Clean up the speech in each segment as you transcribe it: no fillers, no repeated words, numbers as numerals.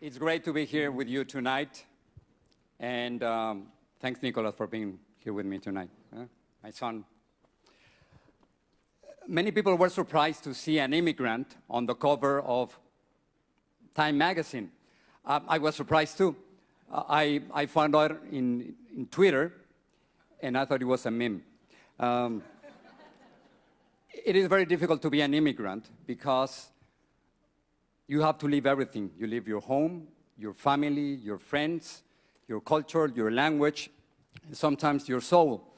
It's great to be here with you tonight. And thanks, Nicholas, for being here with me tonight. My son. Many people were surprised to see an immigrant on the cover of Time magazine. I was surprised too. I found out in Twitter, and I thought it was a meme. It is very difficult to be an immigrant because you have to leave everything. You leave your home, your family, your friends, your culture, your language, and sometimes your soul.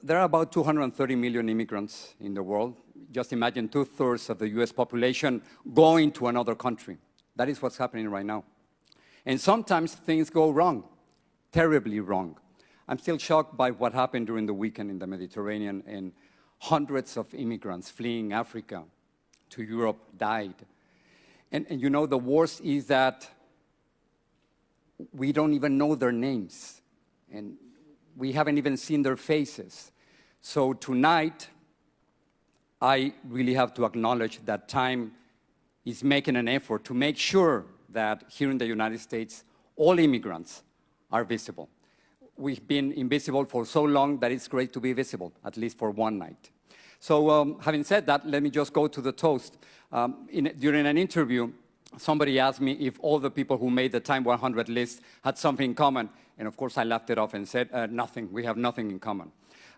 There are about 230 million immigrants in the world. Just imagine 2/3 of the US population going to another country. That is what's happening right now. And sometimes things go wrong, terribly wrong. I'm still shocked by what happened during the weekend in the Mediterranean, and hundreds of immigrants fleeing Africa to Europe died. And you know, the worst is that we don't even know their names, and we haven't even seen their faces. So tonight, I really have to acknowledge that Time is making an effort to make sure that here in the United States, all immigrants are visible. We've been invisible for so long that it's great to be visible, at least for one night. So having said that, let me just go to the toast. During an interview, somebody asked me if all the people who made the Time 100 list had something in common. And of course, I laughed it off and said, nothing. We have nothing in common.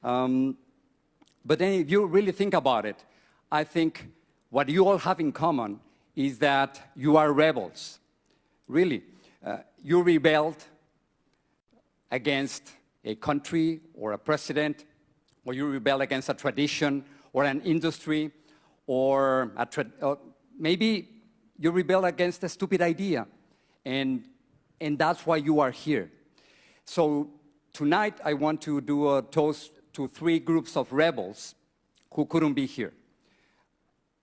But then if you really think about it, I think what you all have in common is that you are rebels. Really. You rebelled against a country or a president, or you rebel against a tradition or an industry, or maybe you rebel against a stupid idea, and that's why you are here. So tonight I want to do a toast to 3 groups of rebels who couldn't be here.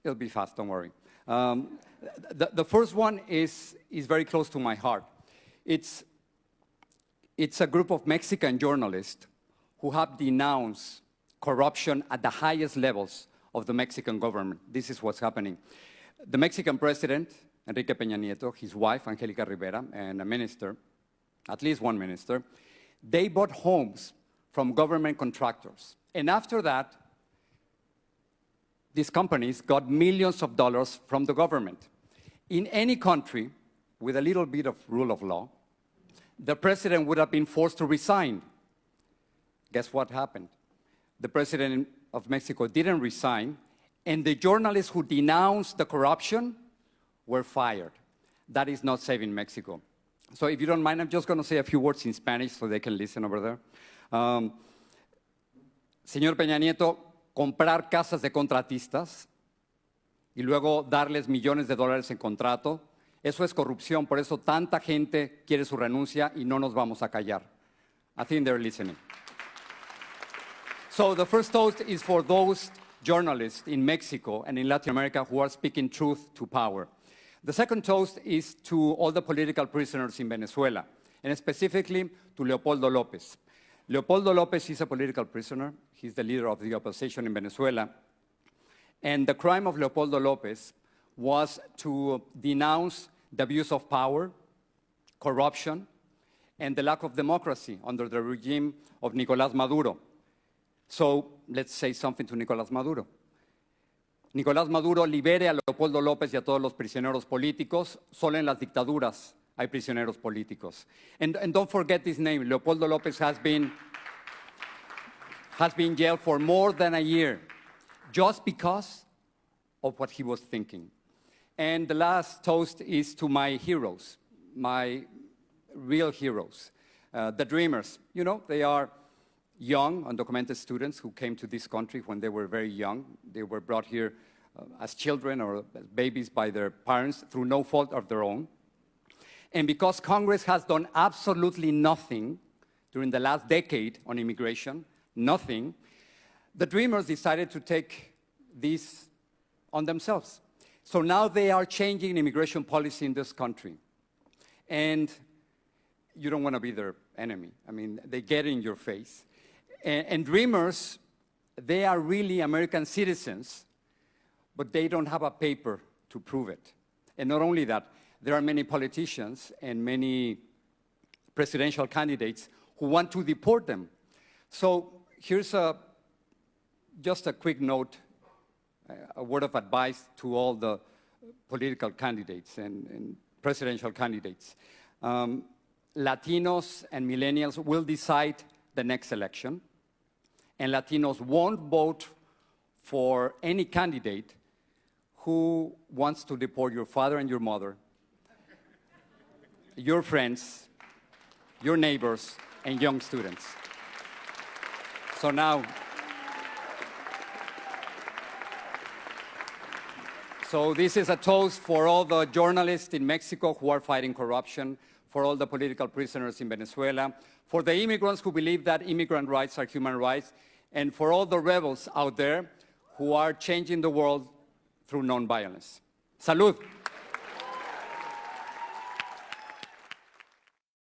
It'll be fast, don't worry. The first one is very close to my heart. It's a group of Mexican journalists who have denounced corruption at the highest levels of the Mexican government. This is what's happening. The Mexican president, Enrique Peña Nieto, his wife, Angélica Rivera, and a minister, at least one minister, they bought homes from government contractors. And after that, these companies got millions of dollars from the government. In any country with a little bit of rule of law, the president would have been forced to resign. Guess what happened? The president of Mexico didn't resign, and the journalists who denounced the corruption were fired. That is not saving Mexico. So if you don't mind, I'm just going to say a few words in Spanish so they can listen over there. Señor Peña Nieto, comprar casas de contratistas y luego darles millones de dólares en contrato, eso es corrupción. Por eso tanta gente quiere su renuncia y no nos vamos a callar. I think they're listening. So the first toast is for those journalists in Mexico and in Latin America who are speaking truth to power. The second toast is to all the political prisoners in Venezuela, and specifically to Leopoldo López. Leopoldo López is a political prisoner. He's the leader of the opposition in Venezuela. And the crime of Leopoldo López was to denounce the abuse of power, corruption, and the lack of democracy under the regime of Nicolás Maduro. So let's say something to Nicolás Maduro. Nicolás Maduro libere a Leopoldo López y a todos los prisioneros políticos. Solo en las dictaduras hay prisioneros políticos. And don't forget this name. Leopoldo López has been jailed for more than a year just because of what he was thinking. And the last toast is to my heroes, my real heroes, the dreamers. You know, they are young, undocumented students who came to this country when they were very young. They were brought here as children or as babies by their parents through no fault of their own. And because Congress has done absolutely nothing during the last decade on immigration, nothing, the dreamers decided to take this on themselves. So now they are changing immigration policy in this country. And you don't want to be their enemy. I mean, they get in your face. And dreamers, they are really American citizens, but they don't have a paper to prove it. And not only that, there are many politicians and many presidential candidates who want to deport them. So here's just a quick note, a word of advice to all the political candidates and presidential candidates. Latinos and millennials will decide the next election, and Latinos won't vote for any candidate who wants to deport your father and your mother, your friends, your neighbors, and young students. So now, this is a toast for all the journalists in Mexico who are fighting corruption, for all the political prisoners in Venezuela, for the immigrants who believe that immigrant rights are human rights, and for all the rebels out there who are changing the world through nonviolence. Salud.